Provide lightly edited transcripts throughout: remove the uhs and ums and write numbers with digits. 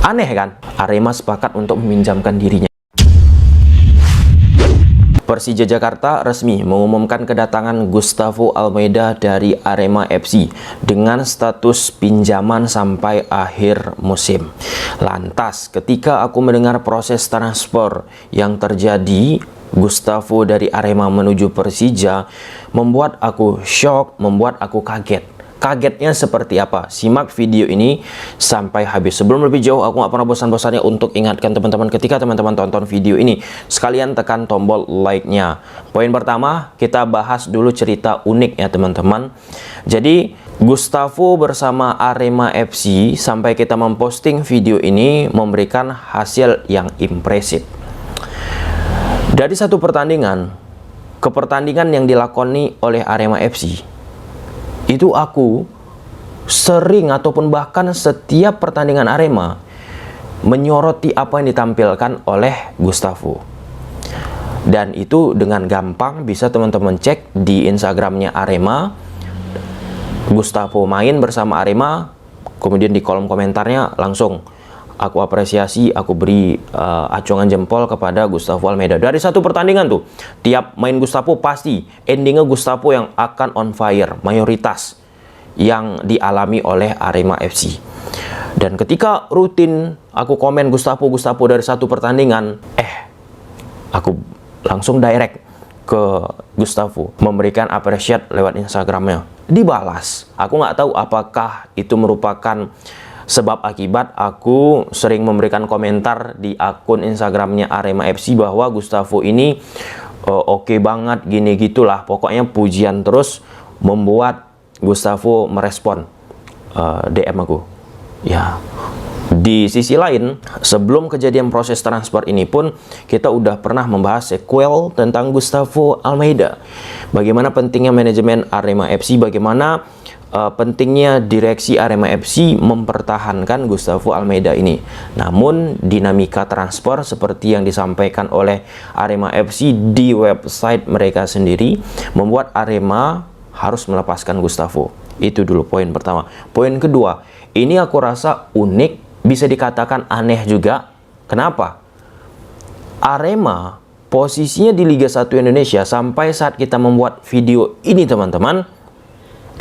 Aneh kan? Arema sepakat untuk meminjamkan dirinya. Persija Jakarta resmi mengumumkan kedatangan Gustavo Almeida dari Arema FC dengan status pinjaman sampai akhir musim. Lantas, ketika aku mendengar proses transfer yang terjadi, Gustavo dari Arema menuju Persija, membuat aku shock, membuat aku kaget. Kagetnya seperti apa? Simak video ini sampai habis. Sebelum lebih jauh, aku gak pernah bosan-bosannya untuk ingatkan teman-teman, ketika teman-teman tonton video ini, sekalian tekan tombol like-nya. Poin pertama, kita bahas dulu cerita unik ya teman-teman. Jadi, Gustavo bersama Arema FC sampai kita memposting video ini memberikan hasil yang impresif. Dari satu pertandingan ke pertandingan yang dilakoni oleh Arema FC, itu aku sering ataupun bahkan setiap pertandingan Arema menyoroti apa yang ditampilkan oleh Gustavo. Dan itu dengan gampang bisa teman-teman cek di Instagramnya Arema. Gustavo main bersama Arema, kemudian di kolom komentarnya langsung aku apresiasi, aku beri acungan jempol kepada Gustavo Almeida. Dari satu pertandingan tuh, tiap main Gustavo pasti endingnya Gustavo yang akan on fire, mayoritas yang dialami oleh Arema FC. Dan ketika rutin aku komen Gustavo dari satu pertandingan, aku langsung direct ke Gustavo, memberikan appreciate lewat Instagramnya. Dibalas. Aku nggak tahu apakah itu merupakan sebab akibat aku sering memberikan komentar di akun Instagramnya Arema FC bahwa Gustavo ini oke banget, gini gitulah. Pokoknya pujian terus membuat Gustavo merespon DM aku. Ya, di sisi lain, sebelum kejadian proses transfer ini pun kita udah pernah membahas sequel tentang Gustavo Almeida. Bagaimana pentingnya manajemen Arema FC, bagaimana pentingnya direksi Arema FC mempertahankan Gustavo Almeida ini. Namun dinamika transfer seperti yang disampaikan oleh Arema FC di website mereka sendiri membuat Arema harus melepaskan Gustavo. Itu dulu poin pertama. Poin kedua, ini aku rasa unik, bisa dikatakan aneh juga. Kenapa? Arema posisinya di Liga 1 Indonesia sampai saat kita membuat video ini teman-teman,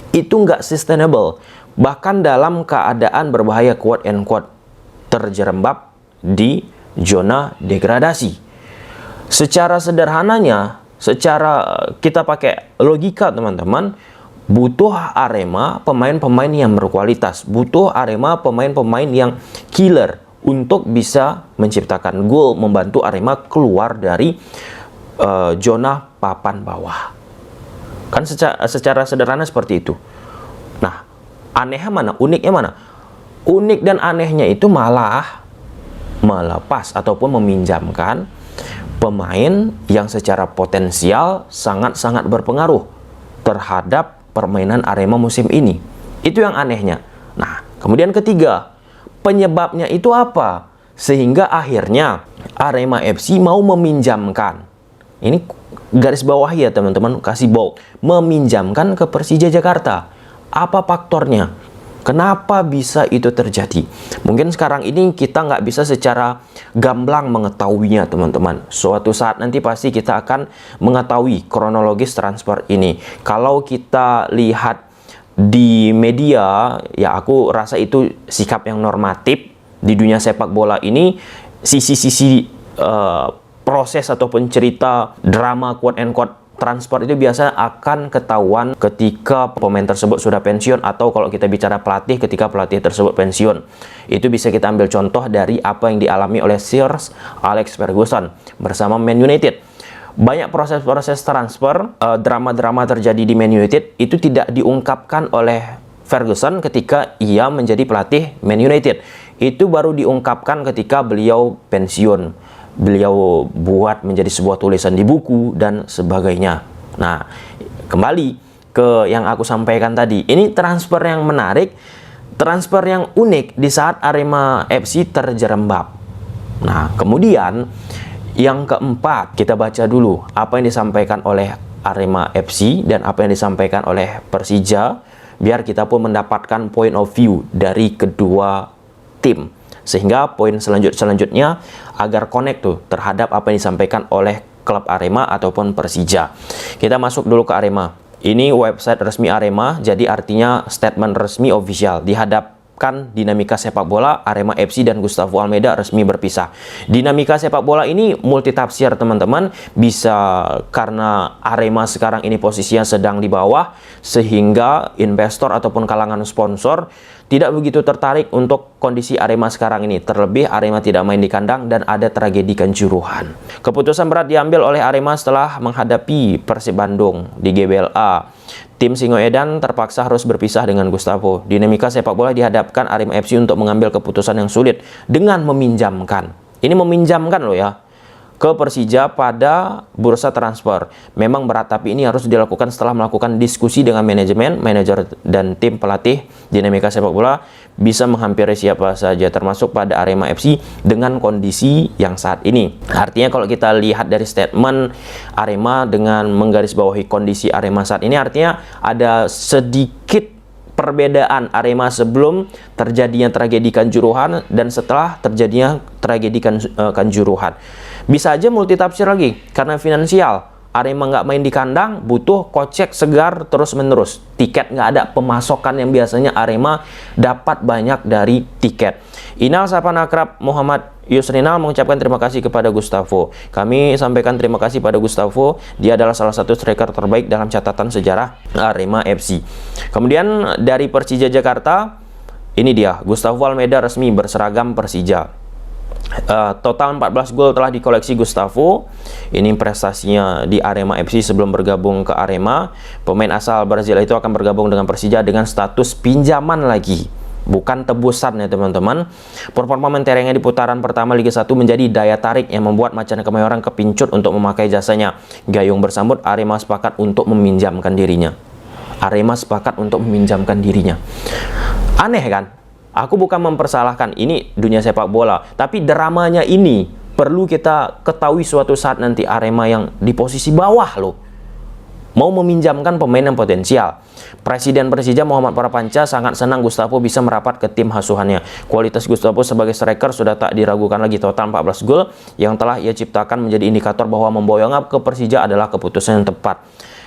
itu nggak sustainable, bahkan dalam keadaan berbahaya, quote and quote, terjerembab di zona degradasi. Secara sederhananya, secara kita pakai logika teman-teman, butuh Arema pemain-pemain yang berkualitas, butuh Arema pemain-pemain yang killer untuk bisa menciptakan gol, membantu Arema keluar dari zona papan bawah. Kan secara sederhana seperti itu. Nah, anehnya mana? Uniknya mana? Unik dan anehnya itu malah melepas ataupun meminjamkan pemain yang secara potensial sangat-sangat berpengaruh terhadap permainan Arema musim ini. Itu yang anehnya. Nah, kemudian ketiga, penyebabnya itu apa? Sehingga akhirnya Arema FC mau meminjamkan. Ini garis bawah ya teman-teman, kasih bold, meminjamkan ke Persija Jakarta. Apa faktornya? Kenapa bisa itu terjadi? Mungkin sekarang ini kita nggak bisa secara gamblang mengetahuinya teman-teman. Suatu saat nanti pasti kita akan mengetahui kronologis transfer ini. Kalau kita lihat di media, ya aku rasa itu sikap yang normatif di dunia sepak bola ini. Sisi-sisi proses ataupun cerita drama quote and quote transfer itu biasa akan ketahuan ketika pemain tersebut sudah pensiun, atau kalau kita bicara pelatih, ketika pelatih tersebut pensiun. Itu bisa kita ambil contoh dari apa yang dialami oleh Sir Alex Ferguson bersama Man United. Banyak proses-proses transfer, drama-drama terjadi di Man United itu tidak diungkapkan oleh Ferguson ketika ia menjadi pelatih Man United. Itu baru diungkapkan ketika beliau pensiun. Beliau buat menjadi sebuah tulisan di buku dan sebagainya. Nah, kembali ke yang aku sampaikan tadi. Ini transfer yang menarik, transfer yang unik di saat Arema FC terjerembab. Nah, kemudian yang keempat, kita baca dulu apa yang disampaikan oleh Arema FC dan apa yang disampaikan oleh Persija, biar kita pun mendapatkan point of view dari kedua tim. Sehingga poin selanjutnya agar connect tuh terhadap apa yang disampaikan oleh klub Arema ataupun Persija. Kita masuk dulu ke Arema. Ini website resmi Arema, jadi artinya statement resmi official. Dihadapkan dinamika sepak bola, Arema FC dan Gustavo Almeida resmi berpisah. Dinamika sepak bola ini multitafsir teman-teman, bisa karena Arema sekarang ini posisinya sedang di bawah, sehingga investor ataupun kalangan sponsor tidak begitu tertarik untuk kondisi Arema sekarang ini. Terlebih Arema tidak main di kandang dan ada tragedi Kanjuruhan. Keputusan berat diambil oleh Arema setelah menghadapi Persib Bandung di GBLA. Tim Singoedan terpaksa harus berpisah dengan Gustavo. Dinamika sepak bola dihadapkan Arema FC untuk mengambil keputusan yang sulit dengan meminjamkan. Ini meminjamkan loh ya, ke Persija pada bursa transfer. Memang berat, tapi ini harus dilakukan setelah melakukan diskusi dengan manajemen, manajer, dan tim pelatih. Dinamika sepak bola bisa menghampiri siapa saja, termasuk pada Arema FC dengan kondisi yang saat ini. Artinya kalau kita lihat dari statement Arema dengan menggarisbawahi kondisi Arema saat ini, artinya ada sedikit perbedaan Arema sebelum terjadinya tragedi Kanjuruhan dan setelah terjadinya tragedi Kanjuruhan. Bisa aja multitafsir lagi, karena finansial. Arema nggak main di kandang, butuh kocek segar terus-menerus. Tiket nggak ada, pemasokan yang biasanya Arema dapat banyak dari tiket. Inal Sapanakrab Muhammad Yusrinal mengucapkan terima kasih kepada Gustavo. Kami sampaikan terima kasih pada Gustavo. Dia adalah salah satu striker terbaik dalam catatan sejarah Arema FC. Kemudian dari Persija Jakarta, ini dia, Gustavo Almeida resmi berseragam Persija. Total 14 gol telah dikoleksi Gustavo. Ini prestasinya di Arema FC sebelum bergabung ke Arema. Pemain asal Brazil itu akan bergabung dengan Persija dengan status pinjaman lagi, bukan tebusan ya teman-teman. Performa menterengnya di putaran pertama Liga 1 menjadi daya tarik yang membuat Macan Kemayoran kepincut untuk memakai jasanya. Gayung bersambut, Arema sepakat untuk meminjamkan dirinya. Aneh kan? Aku bukan mempersalahkan, ini dunia sepak bola, tapi dramanya ini perlu kita ketahui suatu saat nanti Arema yang di posisi bawah loh mau meminjamkan pemain yang potensial. Presiden Persija Muhammad Parapanca sangat senang Gustavo bisa merapat ke tim hasuhannya. Kualitas Gustavo sebagai striker sudah tak diragukan lagi. Total 14 gol yang telah ia ciptakan menjadi indikator bahwa memboyong ke Persija adalah keputusan yang tepat.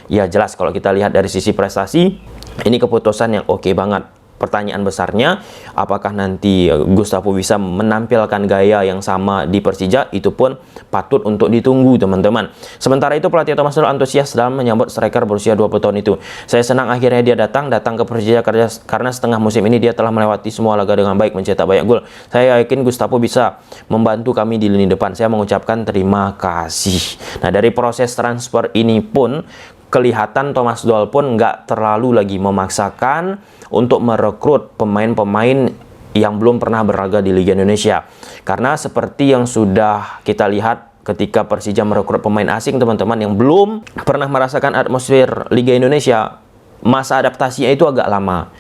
Ya jelas kalau kita lihat dari sisi prestasi, ini keputusan yang oke banget. Pertanyaan besarnya, apakah nanti Gustavo bisa menampilkan gaya yang sama di Persija? Itu pun patut untuk ditunggu teman-teman. Sementara itu pelatih Thomas Tuchel antusias dalam menyambut striker berusia 20 tahun itu. Saya senang akhirnya dia datang ke Persija karena setengah musim ini dia telah melewati semua laga dengan baik, mencetak banyak gol. Saya yakin Gustavo bisa membantu kami di lini depan. Saya mengucapkan terima kasih. Nah, dari proses transfer ini pun kelihatan Thomas Tuchel pun nggak terlalu lagi memaksakan untuk merekrut pemain-pemain yang belum pernah berlaga di Liga Indonesia. Karena seperti yang sudah kita lihat ketika Persija merekrut pemain asing teman-teman yang belum pernah merasakan atmosfer Liga Indonesia, masa adaptasinya itu agak lama.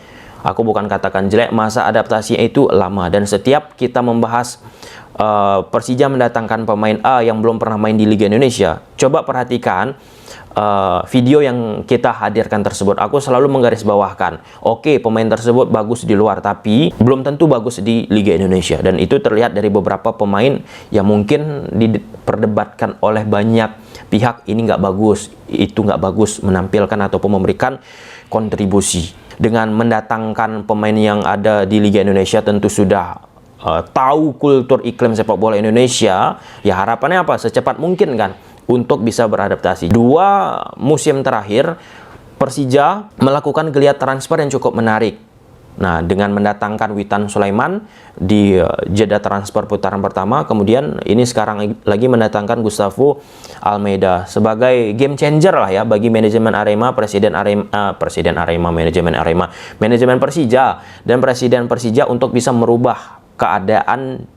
Aku bukan katakan jelek, masa adaptasinya itu lama. Dan setiap kita membahas Persija mendatangkan pemain A yang belum pernah main di Liga Indonesia, coba perhatikan video yang kita hadirkan tersebut. Aku selalu menggarisbawahkan, oke, pemain tersebut bagus di luar, tapi belum tentu bagus di Liga Indonesia. Dan itu terlihat dari beberapa pemain yang mungkin diperdebatkan oleh banyak pihak, ini nggak bagus, itu nggak bagus menampilkan ataupun memberikan kontribusi. Dengan mendatangkan pemain yang ada di Liga Indonesia tentu sudah tahu kultur iklim sepak bola Indonesia, ya harapannya apa? Secepat mungkin kan untuk bisa beradaptasi. 2 musim terakhir Persija melakukan geliat transfer yang cukup menarik. Nah, dengan mendatangkan Witan Sulaiman di jeda transfer putaran pertama, kemudian ini sekarang lagi mendatangkan Gustavo Almeida sebagai game changer lah ya bagi manajemen Arema, manajemen Persija dan presiden Persija untuk bisa merubah keadaan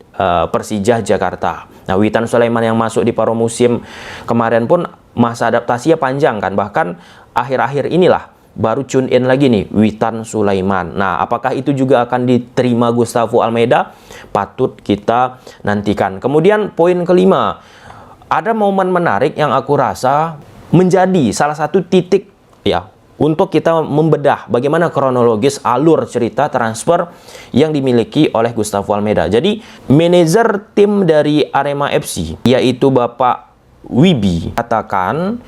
Persija Jakarta. Nah, Witan Sulaiman yang masuk di paruh musim kemarin pun masa adaptasinya panjang kan, bahkan akhir-akhir inilah baru tune in lagi nih Witan Sulaiman. Nah, apakah itu juga akan diterima Gustavo Almeida? Patut kita nantikan. Kemudian poin kelima, ada momen menarik yang aku rasa menjadi salah satu titik ya untuk kita membedah bagaimana kronologis alur cerita transfer yang dimiliki oleh Gustavo Almeida. Jadi, manajer tim dari Arema FC, yaitu Bapak Wibi, katakan,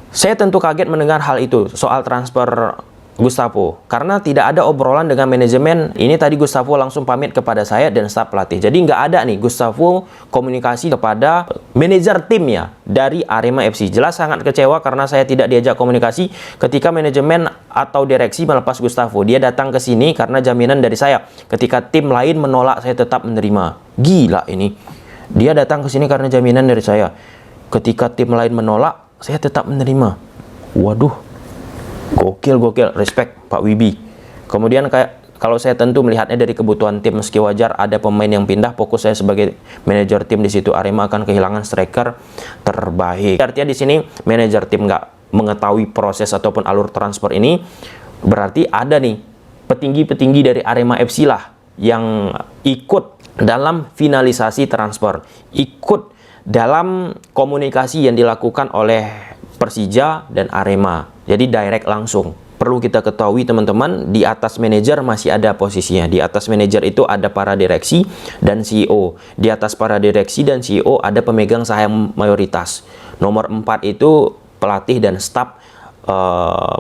saya tentu kaget mendengar hal itu soal transfer Gustavo, karena tidak ada obrolan dengan manajemen. Ini tadi Gustavo langsung pamit kepada saya dan staf pelatih. Jadi nggak ada nih Gustavo komunikasi kepada manajer timnya dari Arema FC. Jelas sangat kecewa karena saya tidak diajak komunikasi ketika manajemen atau direksi melepas Gustavo. Dia datang ke sini karena jaminan dari saya. Ketika tim lain menolak, saya tetap menerima. Gila ini. Dia datang ke sini karena jaminan dari saya. Ketika tim lain menolak, saya tetap menerima. Waduh. Gokil, respect Pak Wibi. Kemudian kalau saya tentu melihatnya dari kebutuhan tim, meski wajar ada pemain yang pindah, fokus saya sebagai manajer tim di situ Arema akan kehilangan striker terbaik. Artinya di sini manajer tim nggak mengetahui proses ataupun alur transfer ini, berarti ada nih petinggi-petinggi dari Arema FC lah yang ikut dalam finalisasi transfer, ikut dalam komunikasi yang dilakukan oleh Persija dan Arema. Jadi direct langsung. Perlu kita ketahui teman-teman, di atas manajer masih ada posisinya. Di atas manajer itu ada para direksi dan CEO. Di atas para direksi dan CEO ada pemegang saham mayoritas. Nomor 4 itu pelatih dan staf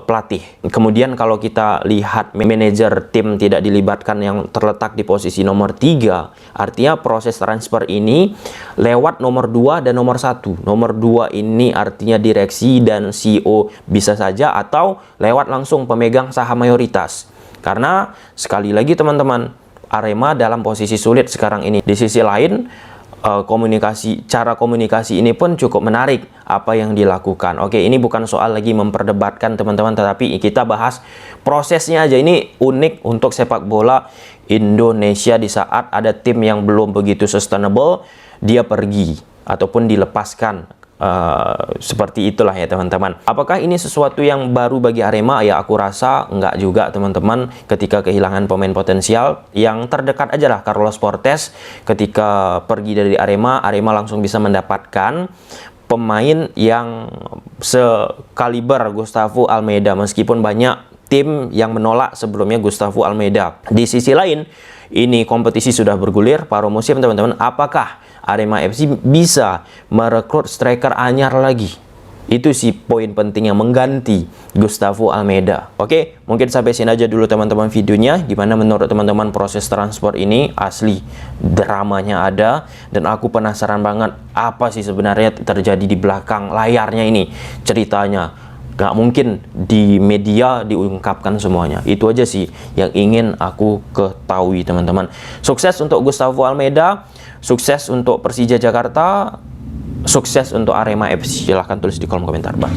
pelatih. Kemudian kalau kita lihat manajer tim tidak dilibatkan yang terletak di posisi nomor 3, artinya proses transfer ini lewat nomor 2 dan nomor 1. Nomor 2 ini artinya direksi dan CEO bisa saja, atau lewat langsung pemegang saham mayoritas. Karena sekali lagi teman-teman, Arema dalam posisi sulit sekarang ini. Di sisi lain, cara komunikasi ini pun cukup menarik apa yang dilakukan. Oke, ini bukan soal lagi memperdebatkan teman-teman, tetapi kita bahas prosesnya aja. Ini unik untuk sepak bola Indonesia di saat ada tim yang belum begitu sustainable, dia pergi ataupun dilepaskan. Seperti itulah ya teman-teman. Apakah ini sesuatu yang baru bagi Arema? Ya aku rasa enggak juga teman-teman. Ketika kehilangan pemain potensial yang terdekat aja lah, Carlos Portes ketika pergi dari Arema, Arema langsung bisa mendapatkan pemain yang sekaliber Gustavo Almeida, meskipun banyak tim yang menolak sebelumnya Gustavo Almeida. Di sisi lain, ini kompetisi sudah bergulir paruh musim teman-teman. Apakah Arema FC bisa merekrut striker anyar lagi? Itu sih poin penting yang mengganti Gustavo Almeida. Oke, mungkin sampai sini aja dulu teman-teman videonya. Gimana menurut teman-teman proses transfer ini? Asli dramanya ada, dan aku penasaran banget apa sih sebenarnya terjadi di belakang layarnya ini. Ceritanya gak mungkin di media diungkapkan semuanya. Itu aja sih yang ingin aku ketahui teman-teman. Sukses untuk Gustavo Almeida, sukses untuk Persija Jakarta, sukses untuk Arema FC. Silahkan tulis di kolom komentar. Bye.